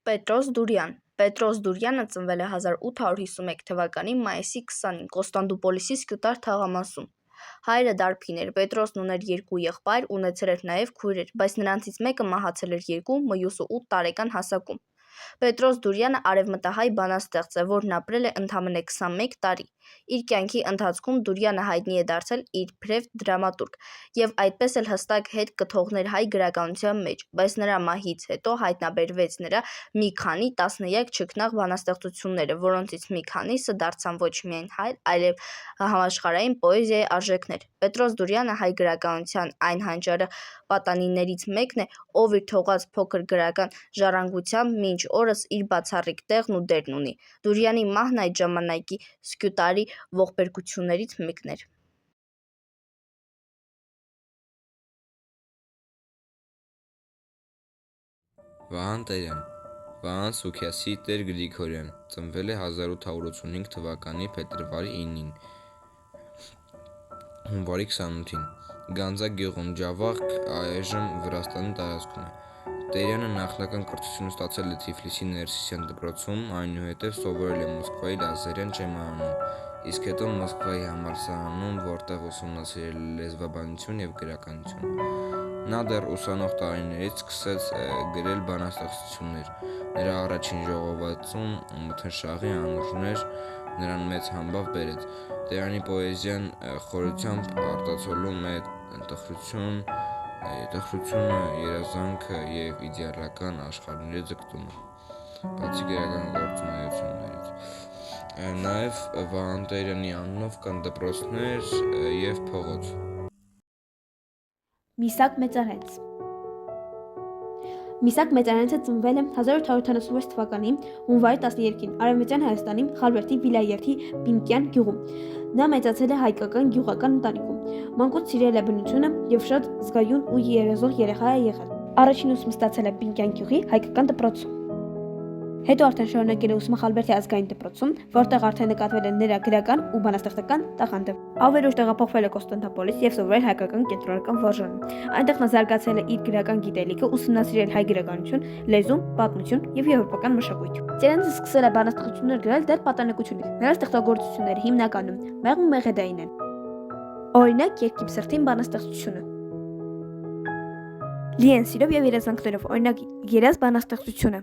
Պետրոս Դուրյան Պետրոս Դուրյանը ծնվել է 1851 թվականի մայիսի 20-ին Կոստանդնուպոլիսի Սկյուտար թաղամասում։ Հայրը դարբին էր, Պետրոսն ուներ 2 եղբայր, ունեցել էր նաև քույրեր, բայց նրանցից մեկը մահացել էր 2, մյուսը 8 տարեկան հասակում։ Պետրոս Դուրյանը արևմտահայ բանաստեղծ է, որն ապրել է ընդամենը 21 տարի։ Իր կյանքի ընթացքում Դուրյանը հայտնի է դարձել իբրև դրամատուրգ և այդպես էլ հստակ հետ կթողներ հայ գրականության մեջ, բայց նրա մահից հետո հայտնաբերվեց նրա մի քանի տասնյակ չքնաղ բանաստեղծությունները, որոնցից մի քանիսը դարձան ոչ միայն հայ, այլև համաշխարհային պոեզիայի արժեքներ։ Պետրոս Դուրյանը հայ գրականության այն հանճարը պատանիներից մեկն է, ով իր թողած փոքր գրական ժառանգությամբ մինչ օրս իր բացառիկ տեղն ու դերն ունի։ Դուրյանի մահն այդ ժամանակի Սկյուտարի ողբերգություններից մեկն էր։ Վահան Տերյան Վահան Սուքիասի Տեր Գրիգորյան ծնվել է 1885 թվականի փետրվարի 9-ին, հունվարի 28-ին, Գանձա գյուղում, Ջավախք, այժմ Վրաստանի տարածքում է։ Տերյանը նախնական կրթությունը ստացել է Թիֆլիսի Ներսիսյան դպրոցում, այնուհետև սովորել է Մոսկվայի Լազարյան ճեմարանում, իսկ հետո Մոսկվայի համալսարանում, որտեղ ուսումնասիրել է լեզվաբանություն և գրականություն։ Նա դեռ ուսանող տարիներից սկսեց գրել բանաստեղծություններ։ Նրա առաջին ժողովածուն «Մթնշաղի անուրջներ» նրան մեծ համբավ բերեց։ Տերյանի պոեզիան խորությամբ արտացոլում է տխրությունը, երազանքը և իդեալական աշխարհների ձգտումը, բացի գրական գործունեություններից։ Նաև Վահան Տերյանի անունով կան դպրոցներ և փողոց։ Միսաք Մեծարենց Միսաք Մեծարենցը ծնվել է 1876 թվականի հունվարի 13-ին Արևմտյան Հայաստանի Խարվերդի վիլայեթի Պինկյան գյուղում։ Նա մեծացել է հայկական գյուղական ընտանիքում։ Մանկուց սիրել է բնությունը և շատ զգայուն ու երազող երեխա է եղել։ Առաջին ուսումը ստացել է Պինկյան գյուղի հայկական դպրոցում։ Հետո արդեն շարունակել է ուսումը Խալվերդի ազգային դպրոցում, որտեղ արդեն նկատվել է նրա գրական ու բանաստեղծական տաղանդը։ Ավելուր տեղափոխվել է Կոստանդնուպոլիս և սովորել հայկական կենտրոնական վարժանում։ Այնտեղ նա զարգացրել է իր գրական գիտելիքը, ուսումնասիրել հայ գրականություն, լեզու, պատմություն և եվրոպական մշակույթ։ Տերյանը սկսել է բանաստեղծություններ գրել դեռ պատանեկությունից։ Նրա ստեղծագործությունները հիմնականում մեղմ ու մեղեդային են։ Օրինակ, Երկիպ սրտին բանաստեղծությունը։ Լի են սիրով և երազանքներով, օրինակ, Երազ բանաստեղծությունը։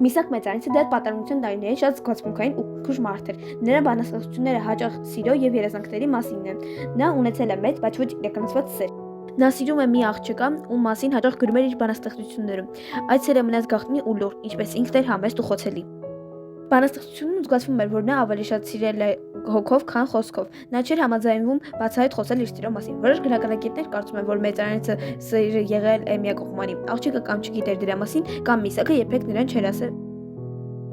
Միսաք Մեծարենցը դեռ պատանեկության տարիներին շատ զգացմունքային ու քուր մարդ էր։ Նրա բանաստեղծությունները հաճախ սիրո և երազանքների մասին են։ Նա ունեցել է մեծ, բայց ոչ իրականացված սեր։ Նա սիրում է մի աղջկա, ում մասին հաճախ գրում էր իր բանաստեղծություններում։ Այդ սերը մնաց գաղտնի ու լուռ, ինչպես ինքն էր համեստ ու խոցելի։ Բանաստեղծությունում զգացվում էր, որ նա ավելի շատ սիրել է հոգով, քան խոսքով։ Նա չէր համաձայնվում բացահայտ խոսել իր սիրո մասին։ Որոշ գրականագետներ կարծում են, որ Մեծարենցը սերը եղել է միակողմանի։ Աղջիկը կամ չգիտեր դրա մասին, կամ Միսաքը երբեք նրան չէր ասել։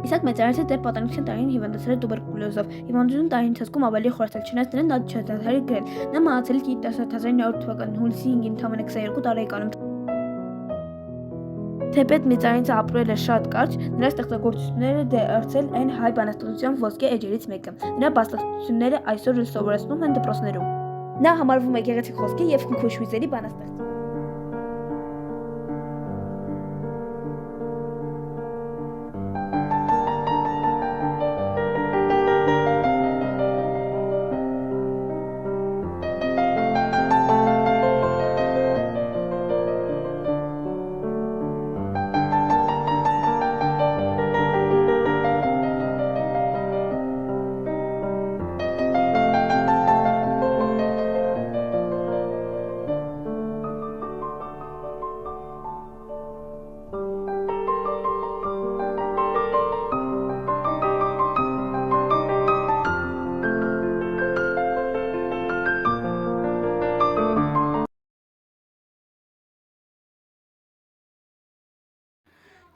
Միսաք Մեծարենցը դեռ պատանեկության տարիներին հիվանդացել է տուբերկուլոզով։ Հիվանդության տարիների ընթացքում ավելի խորացել, չնայած նրան նա չդադարել գրել։ Նա մահացել է 1900 թվականի հուլիսի 5-ին, ընդամենը 22 տարեկանում։ Թեպետ Մեծարենցը ապրել է շատ կարճ, նրա ստեղծագործությունները դարձել են հայ բանաստեղծության ոսկե էջերից մեկը։ Նրա բանաստեղծությունները այսօր էլ սովորեցնում են դպրոցներում։ Նա համարվում է գեղեցիկ խոսքի և խնքույշ հույզերի բանաստեղծ։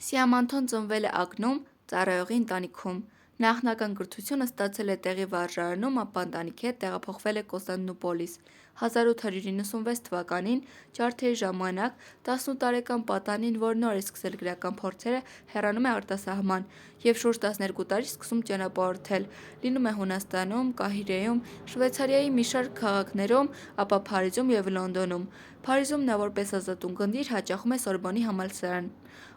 Սիամանթոն ծնվել է Ակնում, ծառայողի ընտանիքում։ Նախնական կրթությունը ստացել է տեղի վարժարանում, ապա ընտանիքի հետ տեղափոխվել է Կոստանդնուպոլիս։ 1896 թվականին ջարդերի ժամանակ 18 տարեկան պատանին, որ նոր է սկսել գրական փորձերը, հեռանում է արտասահման և շուրջ 12 տարի սկսում ճանապարհորդել։ Լինում է Հունաստանում, Կահիրեում, Շվեյցարիայի մի շարք քաղաքներում, ապա Փարիզում և Լոնդոնում։ Փարիզում նա որպես ազատ ունկնդիր հաճախում է Սորբոնի համալսարան։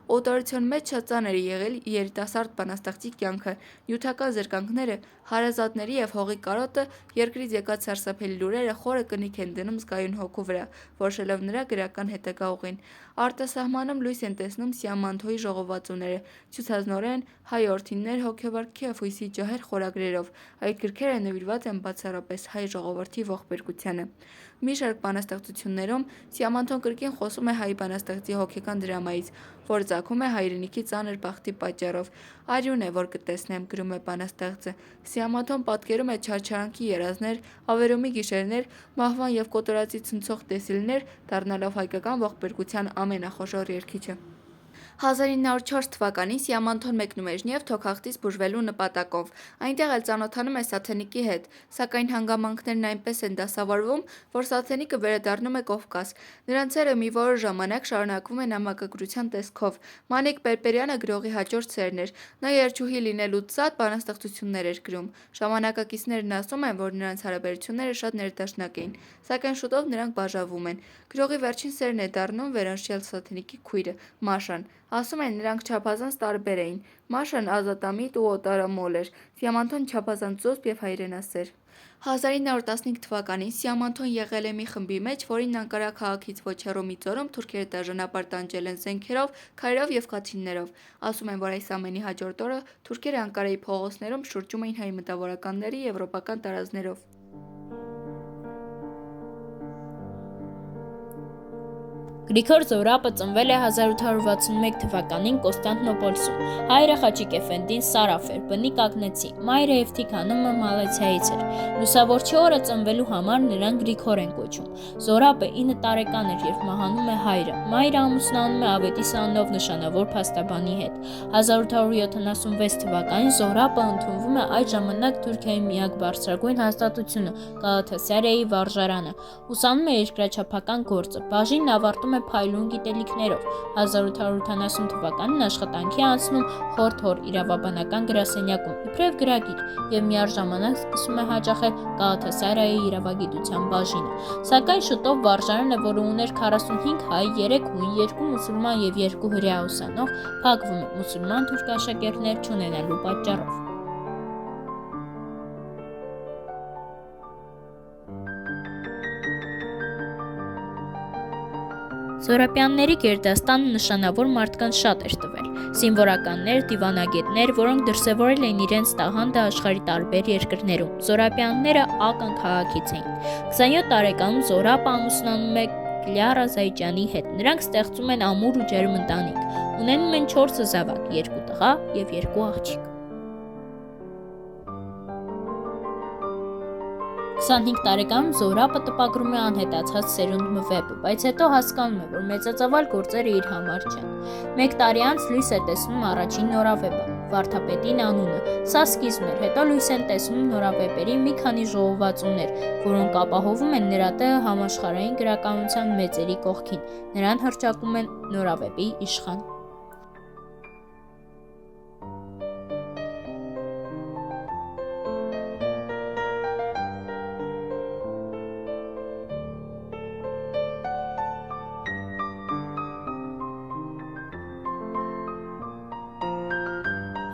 Օտարության մեջ շատ ծանր է եղել երիտասարդ բանաստեղծի կյանքը, նյութական զրկանքները, հարազատների և հողի կարոտը, երկրից եկած սարսափելի լուրերը խորը կնիք են դնում զգայուն հոգու վրա, որոշելով նրա գրական հետագա ուղին։ Արտասահմանում լույս են տեսնում Սիամանթոյի ժողովածուները, ցուցանօրեն, հայ օրթիններ, հոգևոր քեֆ հույսի ջահեր խորագրերով։ Այդ գրքերը նվիրված են բացառապես հայ ժողովրդի ողբերգությանը։ Մի շարք բանաստեղծություններում Սիամանթոն կրկին խոսում է հայ բանաստեղծի հոգեկան դրամայից, որ ծագում է հայրենիքի ծանր բախտի պատճառով։ Արյուն է, որ կտեսնեմ, գրում է բանաստեղծը։ Սիամանթոն պատկերում է չարչարանքի երազներ, ավերումի գիշերներ, մահվան և կոտորածի ցնցող տեսիլներ, դառնալով հայկական ողբերգության ամենախոշոր երգիչը։ 1904 թվականին Սիամանթոն մեկնում է Ժնև թոքախտից բուժվելու նպատակով։ Այնտեղ էլ ծանոթանում է Սաթենիկի հետ, սակայն հանգամանքներն այնպես են դասավորվում, որ Սաթենիկը վերադառնում է Կովկաս։ Նրանց սերը մի որոշ ժամանակ շարունակվում է նամակագրության տեսքով։ Մանիկ Պերպերյանը գրողի հաջորդ սերն էր։ Նա երգչուհի լինելուց զատ բանաստեղծություններ էր գրում։ Ժամանակակիցներն ասում են, որ նրանց հարաբերությունները շատ ներդաշնակ էին, սակայն շուտով նրանք բաժանվում են։ Գրողի վերջին սերն է դառնում վերոնշյալ Սաթենիկի քույրը՝ Մաշան։ Ասում են, նրանք չափազանց տարբեր էին։ Մաշան ազատամիտ ու օտարամոլ էր, Սիամանթոն չափազանց զուսպ և հայրենասեր։ 1915 թվականին Սիամանթոն եղել է մի խմբի մեջ, որին Անկարա քաղաքից ոչ հեռու մի ծորում թուրքերը դաժանաբար տանջել են զենքերով, քարերով և կացիններով։ Ասում են, որ այս ամենի հաջորդ օրը թուրքերը Անկարայի փողոցներում շրջում էին հայ մտավորականների եվրոպական տարազներով։ Գրիգոր Զորապը ծնվել է 1861 թվականին Կոստանդնուպոլսում։ Հայրը Խաչիկ Էֆենդին Սարաֆ էր, բնիկ ակնեցի, մայրը Էվթիկ Հանումը Մալացիայից էր։ Լուսավորչի օրը ծնվելու համար նրան Գրիգոր են կոչում։ Զորապը 9 տարեկան էր, երբ մահանում է հայրը։ Մայրը ամուսնանում է Ավետիս անունով նշանավոր փաստաբանի հետ։ 1876 թվականին Զորապը ընդունվում է այդ ժամանակ Թուրքիայի միակ բարձրագույն հաստատությունը՝ Գալաթասարայի վարժարանը։ Ուսանում է երկրաչափական գործը։ Բաժինն ավարտում է փայլուն գիտելիքներով։ 1880 թվականին աշխատանքի անցնում Խորթ հոր իրավաբանական գրասենյակում իբրև գրագիր և միառժամանակ սկսում է հաճախել Գալաթասարայի իրավագիտության բաժինը։ Սակայն շուտով վարժարանը, որը ուներ 45 հայ, 3 հույն, 2 մուսուլման և 2 հրեա ուսանող, փակվում է մուսուլման թուրք աշակերտներ չունենալու պատճառով։ Զորապյանների գերդաստանը նշանավոր մարդկանց շատ էր տվել։ Զինվորականներ, դիվանագետներ, որոնք դրսևորել էին իրենց տաղանդը աշխարհի տարբեր երկրներում։ Զորապյանները ակն քաղաքից էին։ 27 տարեկանում Զորապը ամուսնանում է Կլյարա Զայջանի հետ։ Նրանք ստեղծում են ամուր ու ջերմ ընտանիք։ Ունենում են 4 զավակ՝ 2 տղա և 2 աղջիկ։ 25 տարեկանում Զորապը տպագրում է անհետացած սերունդ Մվեպը, բայց հետո հասկանում է, որ մեծածավալ գործերը իր համար չեն։ 1 տարի անց լույս է տեսնում առաջին նորավեպը՝ Վարդապետին անունը։ Սա սկիզբն էր, հետո լույս են տեսնում նորավեպերի մի քանի ժողովածուներ, որոնք ապահովում են նրա տեղը համաշխարհային գրականության մեծերի կողքին։ Նրան հռչակում են նորավեպի իշխան։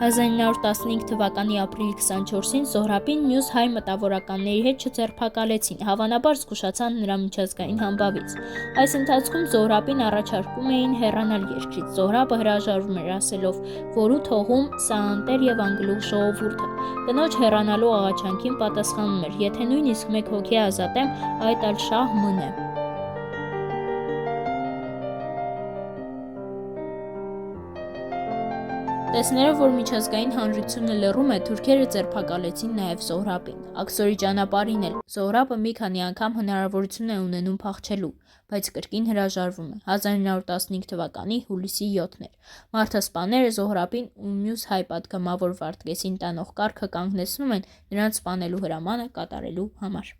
«1915 թվականի ապրիլի 24-ին Զոհրաբին մյուս հայ մտավորականների հետ չձերբակալեցին, հավանաբար զգուշացան նրա միջազգային համբավից։ Այս ընթացքում Զոհրաբին առաջարկում էին հեռանալ երկրից։ Զոհրաբը հրաժարվում էր, ասելով, որ ութ հողում սա անտեր և անգլուխ ժողովուրդ է։ Կնոջ հեռանալու աղաչանքին պատասխանում էր, եթե նույնիսկ 1 հոգի ազատեմ, այդ ալ շահ մն է։ Տեսներով, որ միջազգային հանրությունը լռում է, թուրքերը ձերբակալեցին նաև Զոհրաբին։ Աքսորի ճանապարհին էլ Զոհրաբը մի քանի անգամ հնարավորություն է ունենում փախչելու, բայց կրկին հրաժարվում է։ 1915 թվականի հուլիսի 7-ն էր։ Մարդասպանները Զոհրաբին ու մյուս հայ պատգամավոր Վարդգեսին տանող կառքը կանգնեցնում են նրանց սպանելու հրամանը կատարելու համար։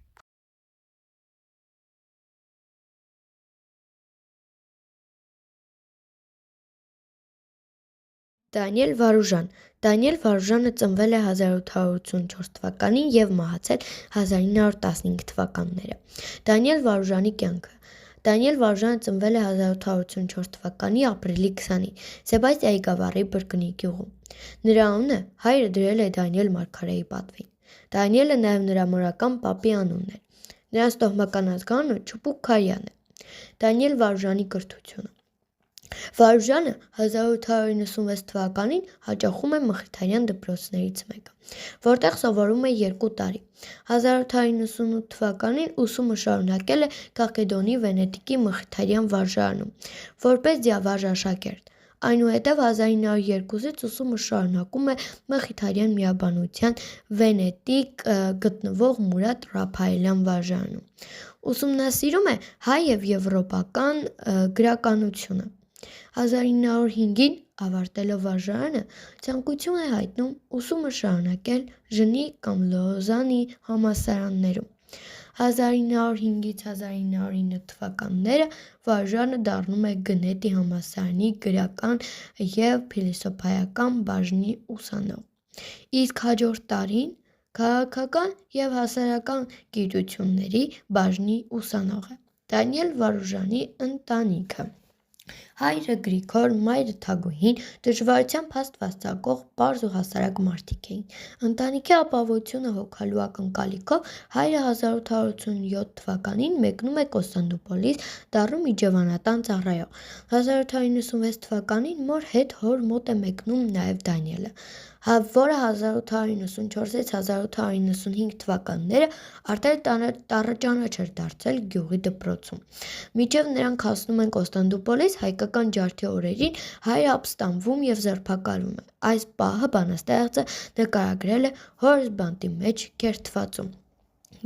Դանիել Վարուժան Դանիել Վարուժանը ծնվել է 1884 թվականին և մահացել 1915 թվականները։ Դանիել Վարուժանի կյանքը Դանիել Վարուժանը ծնվել է 1884 թվականի ապրիլի 20-ին Սեբաստիայի գավառի Բրկնի գյուղում։ Նրա անունը հայրը դրել է Դանիել մարգարեի պատվին։ Դանիելը նաև նրա մորական պապի անունն էր։ Նրանց տոհմական ազգանունը Չուպուկ-Քարյան է։ Դանիել Վարուժանի կրթությունը Վարուժանը 1896 թվականին հաճախում է Մխիթարյան դպրոցներից մեկը, որտեղ սովորում է 2 տարի։ 1898 թվականին ուսումը շարունակել է Քաղքեդոնի Վենետիկի Մխիթարյան վարժարանում, որպես դիավարժաշակերտ։ Այնուհետև 1902-ից ուսումը շարունակում է Մխիթարյան միաբանության Վենետիկ գտնվող Մուրադ Ռափայելյան վարժարանում։ Ուսումնասիրում է հայ և եվրոպական գրականությունը։ 1905-ին ավարտելով վարժարանը ցանկություն է հայտնում ուսումը շարունակել Ժնի կամ Լոզանի համալսարաններում։ 1905-ից 1909 թվականները վարժարանը դառնում է Գնետի համալսարանի գրական և փիլիսոփայական բաժնի ուսանող, իսկ հաջորդ տարին քաղաքական և հասարակական գիտությունների բաժնի ուսանող է։ Դանիել Վարուժանի ընտանիքը Հայրը Գրիգոր, մայրը Թագուհին դժվարությամբ աստվածածագող, պարզ ու հասարակ մարդիկ էին։ Ընտանիքի ապահովությունը հոգալու ակնկալիքով հայրը 1887 թվականին մեկնում է Կոստանդնուպոլիս, դառնում իջևանատան ծառայող։ 1896 թվականին մոր հետ հոր մոտ է մեկնում նաև Դանիելը, որը 1894-ից 1895 թվականները արդեն տառաճանաչ էր դարձել գյուղի դպրոցում։ Մինչև նրանք հասնում են Կոստանդնուպոլիս, հայկական ջարդի օրերին հայրը ապստամբվում և ձերբակալվում է։ Այս պահը բանաստեղծը նկարագրել է հոր բանտի մեջ կերտվածում։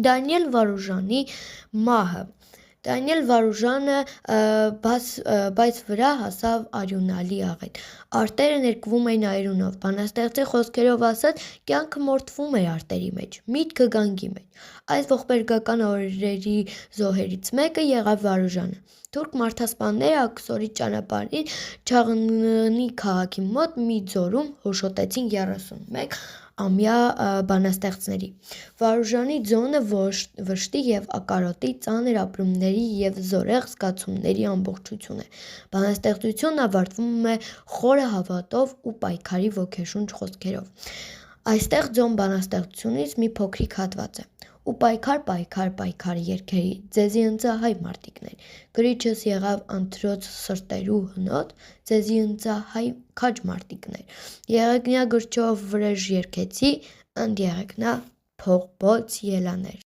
Դանիել Վարուժանի մահը Դանիել Վարուժանը բաց վրա հասավ արյունալի աղետ։ Արտերը ներկվում էին այրունով։ Բանաստեղծի խոսքերով ասած՝ կյանքը մորթվում էր արտերի մեջ, միտքը գանգի մեջ։ Այս ողբերգական օրերի զոհերից մեկը եղավ Վարուժանը։ Թուրք մարդասպանները Աքսորի ճանապարհին Չաղնի քաղաքի մոտ մի ձորում հոշոտեցին 31-ամյա բանաստեղծների։ Վարուժանի ձոնը վշտի և ակարոտի, ծանր ապրումների և զորեղ զգացումների ամբողջություն է։ Բանաստեղծությունն ավարտվում է խորը հավատով ու պայքարի ոգեշունչ խոսքերով։ Այստեղ ձոն բանաստեղծությունից մի փոքրիկ հատված է։ Ու պայքար, պայքար, պայքար երգերի, ձեզի ընծա հայ մարդիկներ, գրիչս եղավ անթրոց սրտերու հնոտ, ձեզի ընծա հայ քաջ մարդիկներ, եղեգնյա գրչով վրեժ երգեցի, ընդ եղեգնա փողբոց ելաներ։